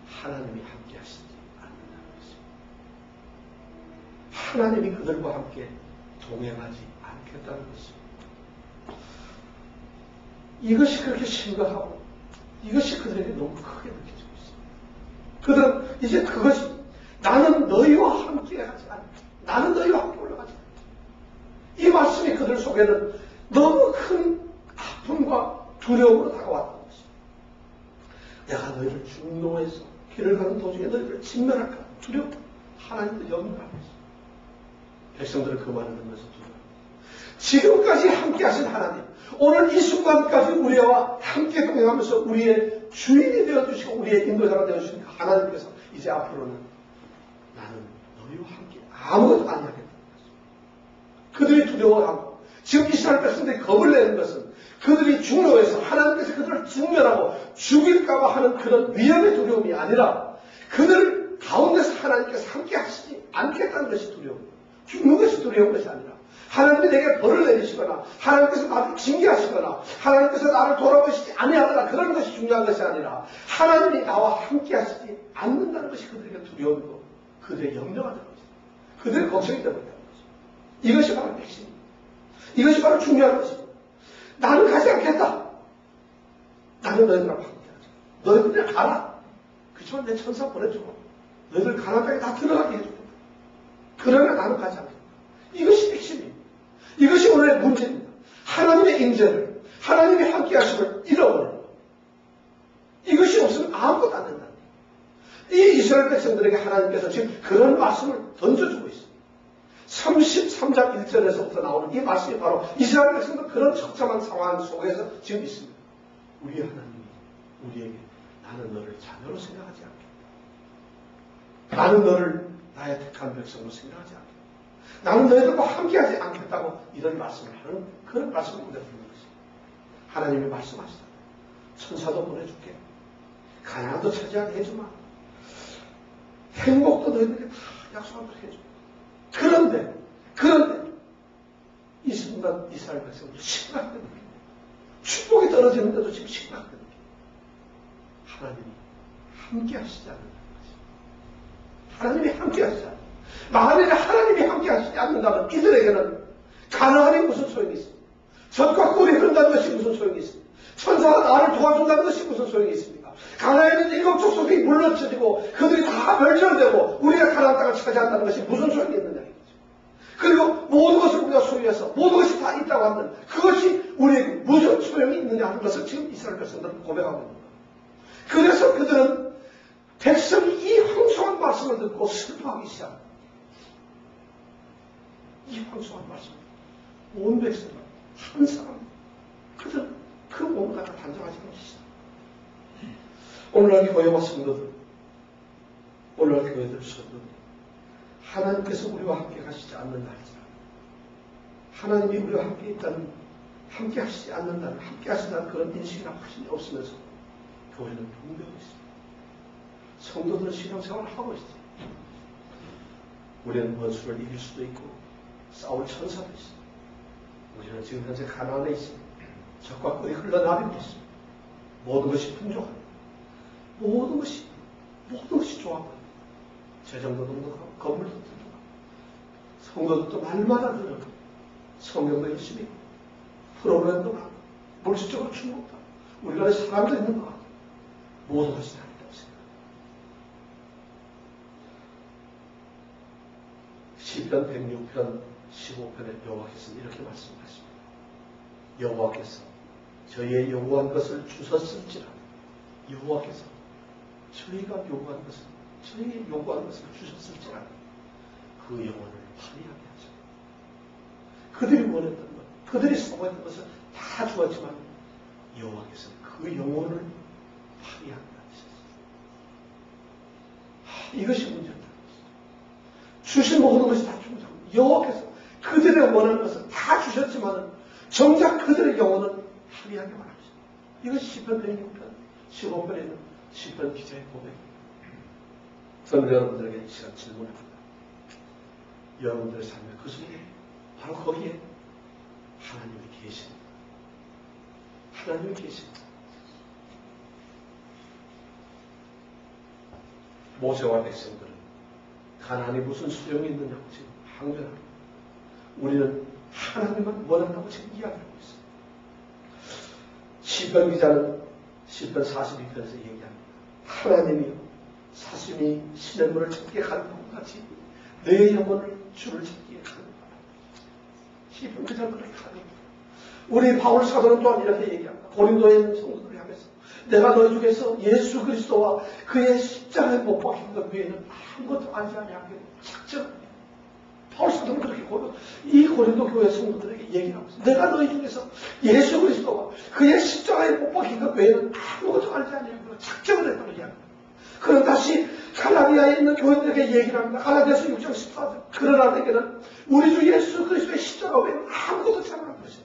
하나님이 함께 하시지 않는다는 것입니다. 하나님이 그들과 함께 동행하지 않겠다는 것입니다. 이것이 그렇게 심각하고 이것이 그들에게 너무 크게 느껴지고 있습니다. 그들은 이제 그것이, 나는 너희와 함께 하지 않는다. 나는 너희와 함께 올라가지 않는다. 이 말씀이 그들 속에는 너무 큰 아픔과 두려움으로 다가왔던 것입니다. 내가 너희를 중노에서 길을 가는 도중에 너희를 진멸할까 두려움, 하나님도 염려하고 있습니다. 백성들은 그 말을 듣면서 두려워합니다. 지금까지 함께 하신 하나님, 오늘 이 순간까지 우리와 함께 동행하면서 우리의 주인이 되어주시고 우리의 인도자가 되어주신 하나님께서 이제 앞으로는 나는 너희와 함께 아무것도 안 하겠다는 것입니다. 그들이 두려워하고 지금 이스라엘 백성들이 겁을 내는 것은 그들이 중노에서 하나님께서 그들을 직면하고 죽일까봐 하는 그런 위험의 두려움이 아니라 그들 가운데서 하나님께서 함께 하시지 않겠다는 것이 두려움입니다. 죽는 것이 두려운 것이 아니라 하나님이 내게 벌을 내리시거나 하나님께서 나를 징계하시거나 하나님께서 나를 돌아보시지 아니하거나 그런 것이 중요한 것이 아니라 하나님이 나와 함께 하시지 않는다는 것이 그들에게 두려움이고 그들의 염려가 되는 것입니다. 그들의 걱정이 되고 있다는 것입니다. 이것이 바로 핵심입니다. 이것이 바로 중요한 것입니다. 나는 가지 않겠다. 나는 너희들하고 함께 하자. 너희들 그냥 가라. 그렇지만 내 천사 보내주고 너희들 가나안 땅에 다 들어가게 해주겠다. 그러나 나는 가지 않겠다. 이것이 핵심입니다. 이것이 오늘의 문제입니다. 하나님의 인재를, 하나님의 함께 하심을 잃어버려요. 이것이 없으면 아무것도 안 된다. 이 이스라엘 백성들에게 하나님께서 지금 그런 말씀을 던져주고 있습니다. 33장 1절에서부터 나오는 이 말씀이 바로 이스라엘 백성들 그런 처참한 상황 속에서 지금 있습니다. 우리 하나님이 우리에게 나는 너를 자녀로 생각하지 않겠다. 나는 너를 나의 택한 백성으로 생각하지 않겠다. 나는 너희들과 함께하지 않겠다고 이런 말씀을 하는 그런 말씀을 우리가 듣는 것입니다. 하나님이 말씀하시다. 천사도 보내줄게. 가나안도 차지하게 해주마. 행복도 너희들에게 다 약속하도록 해줘. 그런데 이 순간 이스라엘 백성들이 심각하게 느낍니다. 축복이 떨어지는데도 지금 심각하게 느낍니다. 하나님이 함께 하시지 않는다는 것입니다. 하나님이 함께 하시지 않는다. 만일에 하나님이 함께 하시지 않는다면 이들에게는 가나안이 무슨 소용이 있습니까? 젖과 꿀이 흐른다는 것이 무슨 소용이 있습니까? 천사가 나를 도와준다는 것이 무슨 소용이 있습니까? 가나안에 있는 7족 속이 물러쳐지고 그들이 다 멸절되고 우리가 가나안 땅을 차지한다는 것이 무슨 소용이 있느냐 이거죠. 그리고 모든 것을 우리가 소유해서 모든 것이 다 있다고 하는 그것이 우리에게 무슨 소용이 있느냐 하는 것을 지금 이스라엘 백성들은 고백하고 있는 거예요. 그래서 그들은 백성이 이 황송한 말씀을 듣고 슬퍼하기 시작합니다. 이 황송한 말씀, 온 백성은 한 사람, 그들 그 몸을 갖다 단정하지 못했어요. 오늘날 교회와 성도들, 오늘날 교회들 성도들, 하나님께서 우리와 함께 가시지 않는다 할지라도 하나님이 우리와 함께 있다는, 함께 하시지 않는다는, 함께 하신다는 그런 인식이나 확신이 없으면서 교회는 붕괴하고 있습니다. 성도들은 신앙생활을 하고 있어요. 우리는 원수를 이길 수도 있고 싸울 천사도 있습니다. 우리는 지금 현재 가나안에 있습니다. 적과 꿀이 흘러나비고 있습니다. 모든 것이 풍족합니다. 모든 것이 좋아합니다. 재정도 넉넉하고 건물도 튼튼하고 성도들도 날마다 늘어나고 성경도 열심히 하고 프로그램도 많고 물질적으로 충분하고 우리 안에 사람도 있는 것 같고 모든 것이 다 있다고 생각합니다. 시편 106편 15편에 여호와께서는 이렇게 말씀하십니다. 여호와께서 저희의 요구한 것을 주셨을지라. 여호와께서 저희가 요구한 것을 주셨을지라. 그 영혼을 파리하게 하죠. 그들이 원했던 것, 그들이 사모했던 것을 다 주었지만 여호와께서는 그 영혼을 파리하게 하셨어요. 이것이 문제입니다. 주신 모든 것이 다 충분합니다. 여호와께서 그들의 원하는 것을 다 주셨지만 정작 그들의 영혼은 파리하게 말합니다. 이것이 시편 106편 15편에 있는 시편 기자의 고백입니다. 저는 여러분들에게 이 시간 질문합니다. 여러분들의 삶의 그 속에 바로 거기에 하나님이 계십니다. 하나님이 계십니다. 모세와 백성들은 가나안이 무슨 소용이 있느냐고 지금 항변합니다. 우리는 하나님만 원한다고 지금 이야기하고 있습니다. 시편 기자는 시편 42편에서 얘기합니다. 하나님이요 사슴이 시냇물을 찾게 가는 것 같이 내 영혼을 주를 찾기에 가는 거다. 시편 기자는 그렇게 가는 거다. 우리 바울 사도는 또한 이렇게 얘기합니다. 고린도에 있는 성도들을 향해서 내가 너희 중에서 예수 그리스도와 그의 십자가에 못 박힌 것 외에는 아무것도 알지 아니하게 작정합니다. 바울 사도는 그렇게 이 고린도 교회 성도들에게 얘기를 하고 있어요. 내가 너희 중에서 예수 그리스도와 그의 십자가에 못 박힌 것 외에는 아무것도 알지 아니하고 작정을 했다고 이야기합니다. 그럼 다시 갈라디아에 있는 교인들에게 얘기를 합니다. 갈라디아서 6장 14절. 그러나 내게는 우리 주 예수 그리스도의 십자가 외에는 아무것도 참아한 것이다.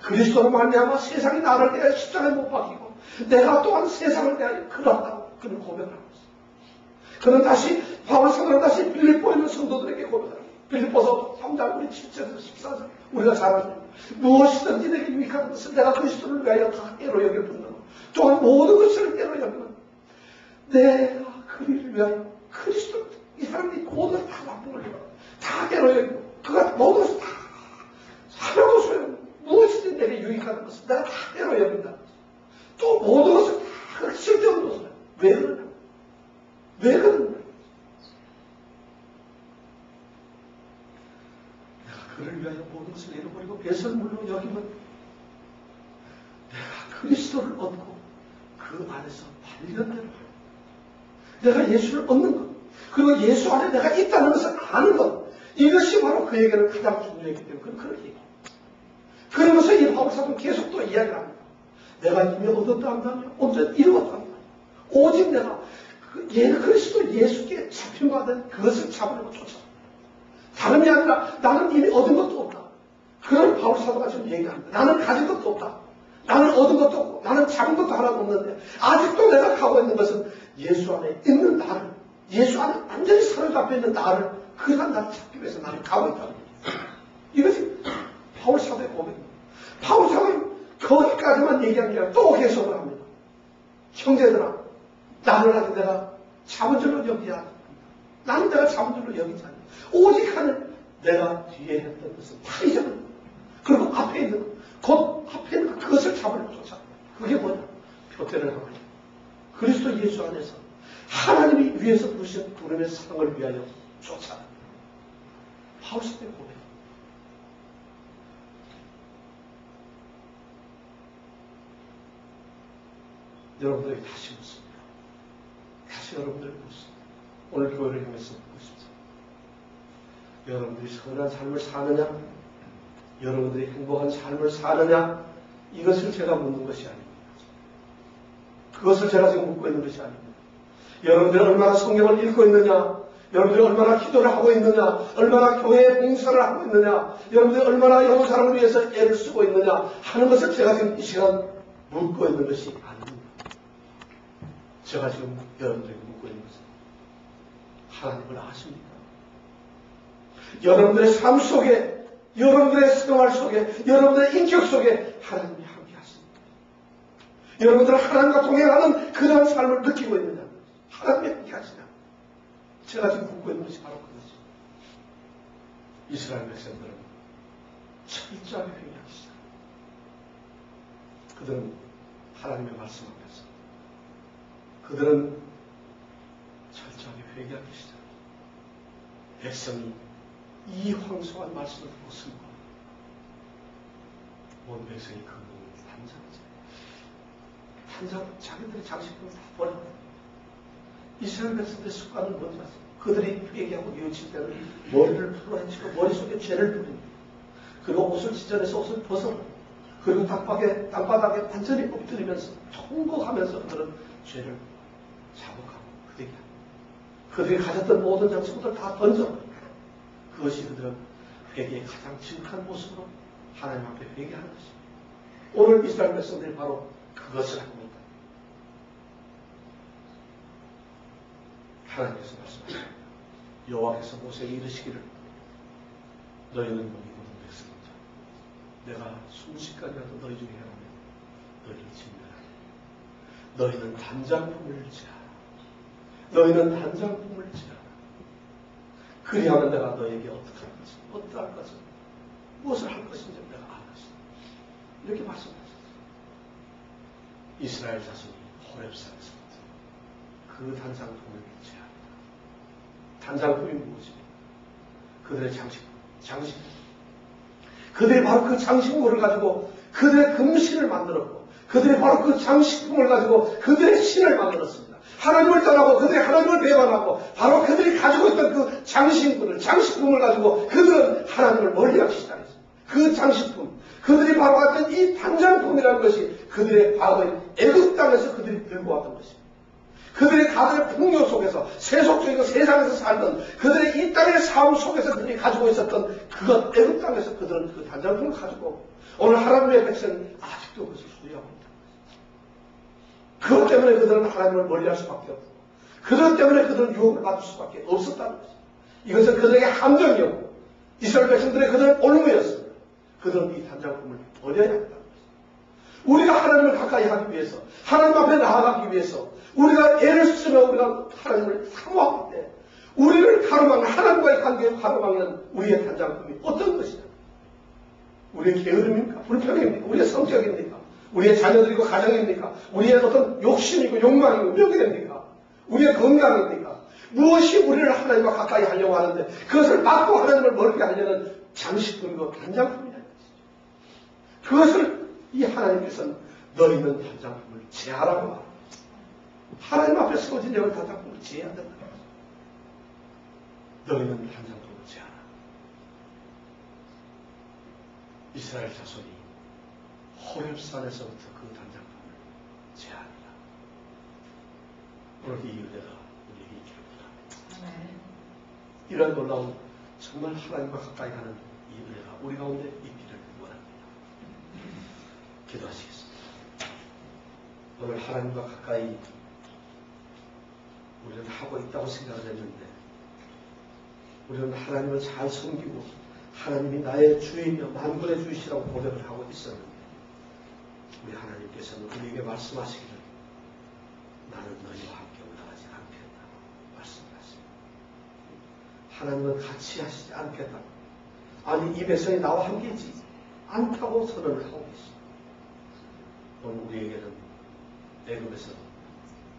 그리스도로 말미암아 세상이 나를 대하여 십자가에 못 박히고 내가 또한 세상을 대하여 그렇다고 그는 고백을 하고 있습니다. 그는 다시 바울 사도는 다시 빌립보에 있는 성도들에게 고백합니다. 빌립보서 3장 우리 7절에서 14절 우리가 잘 아는 무엇이든지 내게 유익한 것은 내가 그리스도를 위하여 다 때로 여겨 붙는 또한 모든 것을 때로 여기는 내가 그리를 위하여 그리스도 이 사람들이 모든 것을 다 나쁜 걸 다 때로 여기고 그가 모든 것을 다 하나도 소용 무엇이든지 내게 유익한 것은 내가 다 때로 여긴다. 또 모든 것을 다 쓸데없는 것을 왜 그러냐? 왜 그러냐? 그를 위하여 모든 것을 잃어버리고 배설물로 여기면 내가 그리스도를 얻고 그 안에서 발견대로 하는 것. 내가 예수를 얻는 것. 그리고 예수 안에 내가 있다는 것을 아는 것. 이것이 바로 그에게는 가장 중요했기 때문에 그는 그렇게 얘기합니다. 그러면서 이 바울 사도는 계속 또 이야기를 합니다. 내가 이미 얻었다 한다며 언제 이루었다 한다며 오직 내가 그리스도 예수께 잡힌 바 된 그것을 잡으려고 쫓아갑니다. 다름이 아니라 나는 이미 얻은 것도 없다. 그런 바울 사도가 지금 얘기합니다. 나는 가진 것도 없다. 나는 얻은 것도 없고 나는 잡은 것도 하나도 없는데 아직도 내가 가고 있는 것은 예수 안에 있는 나를 예수 안에 완전히 사로잡혀 있는 나를 그가 나를 찾기 위해서 나를 가고 있다는 얘기예요. 이것이 바울 사도의 고백입니다. 바울 사도는 거기까지만 얘기한 게 아니라 또 계속을 합니다. 형제들아 나를 아직 내가 잡은 줄로 여기지 않는다. 나는 내가 잡은 줄로 여기지 않는다. 오직 하는 내가 뒤에 했던 것은 다 잊어버린다. 그리고 앞에 있는 것, 곧 앞에 있는 것, 그것을 잡으려고 쫓아간다. 그게 뭐냐? 표태를 하고 있다. 그리스도 예수 안에서 하나님이 위에서 부르신 부름의 사랑을 위하여 쫓아간다. 바울 사도의 고백. 여러분들에게 다시 묻습니다. 다시 여러분들에게 묻습니다. 오늘 교회를 향해서 묻고 싶습니다. 여러분들이 선한 삶을 사느냐? 여러분들이 행복한 삶을 사느냐? 이것을 제가 묻는 것이 아닙니다. 그것을 제가 지금 묻고 있는 것이 아닙니다. 여러분들이 얼마나 성경을 읽고 있느냐? 여러분들이 얼마나 기도를 하고 있느냐? 얼마나 교회에 봉사를 하고 있느냐? 여러분들이 얼마나 여러 사람을 위해서 애를 쓰고 있느냐? 하는 것을 제가 지금 이 시간 묻고 있는 것이 아닙니다. 제가 지금 여러분들에게 묻고 있는 것은 하나님을 아십니까? 여러분들의 삶 속에, 여러분들의 생활 속에, 여러분들의 인격 속에 하나님이 함께 하십니다. 여러분들은 하나님과 동행하는 그런 삶을 느끼고 있느냐? 하나님의 회개하시냐? 제가 지금 묻고 있는 것이 바로 그것이죠. 이스라엘 백성들은 철저하게 회개하기 시작합니다. 그들은 하나님의 말씀 앞에서 그들은 철저하게 회개하기 시작합니다. 백성이 이 황송한 말씀을 듣고 슬퍼 온 백성이 그 몸을 단장 자기들의 장식품을 다 버립니다. 이스라엘 백성들의 습관은 뭔지 아세요? 그들이 회개하고 뉘우칠 때는 머리를 풀어헤치고 머릿속에 죄를 뿌립니다. 그리고 옷을 찢어내서 옷을 벗어 그리고 땅바닥에 완전히 엎드리면서 통곡하면서 그들은 죄를 자복하고 그들이 가졌던 모든 장식품을 다 던져. 그것이 그들은 회개의 가장 지극한 모습으로 하나님 앞에 회개하는 것입니다. 오늘 이스라엘 백성들이 바로 그것을 하고 있다. 하나님께서 말씀하십니다. 여호와께서 모세에게 이르시기를 너희는 여기 모든 백성이다. 내가 순식간이라도 너희 중에 하나면 너희를 진멸하라. 너희는 단장품을 지하라. 너희는 단장품을 지하라. 그리하면 내가 너에게 어떠할 것을 무엇을 할 것인지 내가 알 것이다. 이렇게 말씀하셨어요. 이스라엘 자손이 호렙산에서부터 그 단장품을 지합니다. 단장품이 무엇입니까? 그들의 장식품. 그들이 바로 그 장식물을 가지고 그들의 금신을 만들었고 그들이 바로 그 장식품을 가지고 그들의 신을 만들었습니다. 하나님을 떠나고 그들이 하나님을 배반하고 바로 그들이 가지고 있던 그 장식품을 가지고 그들은 하나님을 멀리하기 시작했습니다. 그 장식품, 그들이 바로 갖던 이 단장품이라는 것이 그들의 과거인 애굽 땅에서 그들이 들고 왔던 것입니다. 그들의 다들의 풍요 속에서 세속적이고 세상에서 살던 그들의 이 땅의 삶 속에서 그들이 가지고 있었던 그것 애굽 땅에서 그들은 그 단장품을 가지고 오늘 하나님의 백성은 아직도 그것을 소유하고 있다. 그것 때문에 그들은 하나님을 멀리할 수밖에 없고 그것 때문에 그들은 유혹을 받을 수밖에 없었다는 것입니다. 이것은 그들에게 함정이었고 이스라엘 백성들의 그들은 올무였습니다. 그들은 이 단장품을 버려야 한다는 것입니다. 우리가 하나님을 가까이 하기 위해서 하나님 앞에 나아가기 위해서 우리가 애를 쓰며 우리가 하나님을 사모할 때 우리를 가로막는 하나님과의 관계에 가로막는 우리의 단장품이 어떤 것이냐? 우리의 게으름입니까? 불평입니까? 우리의 성격입니까? 우리의 자녀들이고 가정입니까? 우리의 어떤 욕심이고 욕망이고 명예입니까? 우리의 건강입니까? 무엇이 우리를 하나님과 가까이 하려고 하는데 그것을 막고 하나님을 멀게 하려는 장식품이고 단장품이라는 것이죠. 그것을 이 하나님께서는 너희는 단장품을 제하라고 말합니다. 하나님 앞에 세워진 여기 단장품을 제해야 된다는 거죠. 너희는 단장품을 제하라. 이스라엘 자손이 호렙산에서부터 그 단장품을 제하리라. 오늘 이 은혜가 우리에게 있기를 바랍니다. 이런 놀라운 정말 하나님과 가까이 가는 이 은혜가 우리 가운데 있기를 원합니다. 기도하시겠습니다. 오늘 하나님과 가까이 우리는 하고 있다고 생각을 했는데 우리는 하나님을 잘 섬기고 하나님이 나의 주이며 만군의 주이시라고 고백을 하고 있었는데 우리 하나님께서는 우리에게 말씀하시기를 나는 너희와 함께 올라가지 않겠다 말씀하십니다. 하나님은 같이 하시지 않겠다. 아니 이 백성이 나와 함께 있지 않다고 선언을 하고 계십니다. 오늘 우리에게는 애굽에서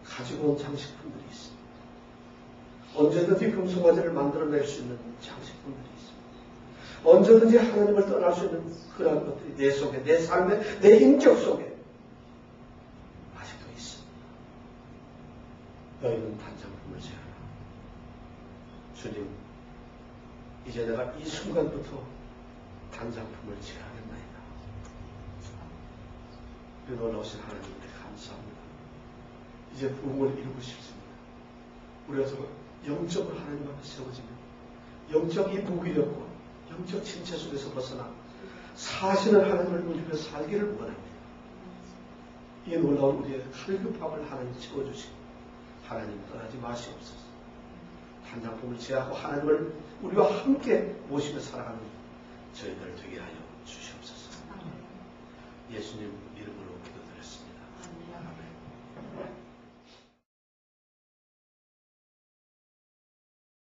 가지고 온 장식품들이 있습니다. 언제든지 금송아지를 만들어낼 수 있는 장식품들이 있습니다. 언제든지 하나님을 떠날 수 있는 그러한 것들이 내 속에, 내 삶에, 내 인격 속에 아직도 있습니다. 너희는 단장품을 제하라. 주님, 이제 내가 이 순간부터 단장품을 제하겠나이다. 그 놀라우신 하나님께 감사합니다. 이제 부흥을 이루고 싶습니다. 우리가 정말 영적으로 하나님 앞에 세워지며 영적인 무기력과 영적 침체 속에서 벗어나 사시는 하나님을 누리며 살기를 원합니다. 이 놀라운 우리의 갈급함을 하나님 채워주시고 하나님 떠나지 마시옵소서. 단장품을 제하고 하나님을 우리와 함께 모시며 살아가는 저희들 되게 하여 주시옵소서. 예수님